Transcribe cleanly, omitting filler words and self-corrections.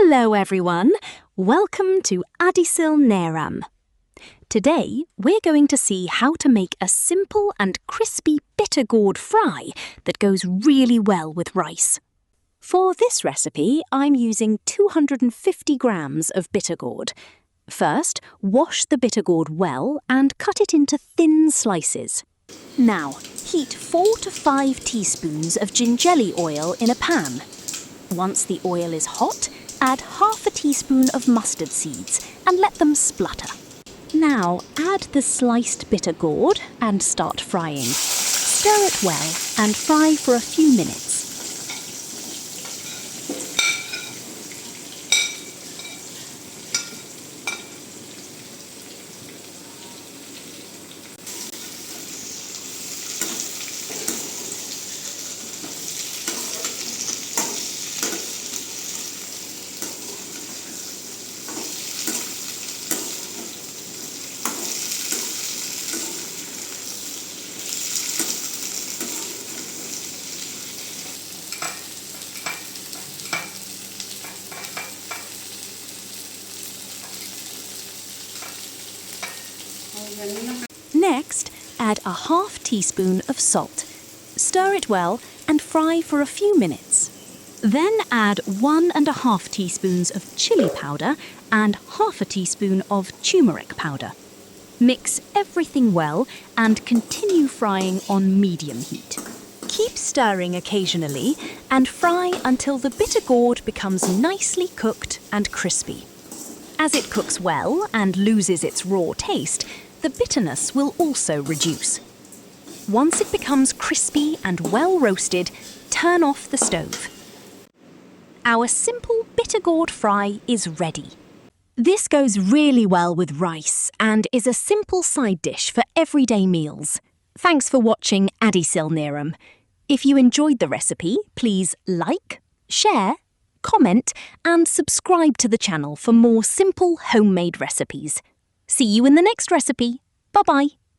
Hello everyone, welcome to Adisil Neram. Today we're going to see how to make a simple and crispy bitter gourd fry that goes really well with rice. For this recipe I'm using 250 grams of bitter gourd. First, wash the bitter gourd well and cut it into thin slices. Now, heat 4 to 5 teaspoons of gingelly oil in a pan. Once the oil is hot, add half a teaspoon of mustard seeds and let them splutter. Now add the sliced bitter gourd and start frying. Stir it well and fry for a few minutes. Next, add a half teaspoon of salt. Stir it well and fry for a few minutes. Then add 1½ teaspoons of chilli powder and half a teaspoon of turmeric powder. Mix everything well and continue frying on medium heat. Keep stirring occasionally and fry until the bitter gourd becomes nicely cooked and crispy. As it cooks well and loses its raw taste, the bitterness will also reduce. Once it becomes crispy and well roasted, turn off the stove. Our simple bitter gourd fry is ready. This goes really well with rice and is a simple side dish for everyday meals. Thanks for watching Adisil Neram. If you enjoyed the recipe, please like, share, comment and subscribe to the channel for more simple homemade recipes. See you in the next recipe. Bye-bye.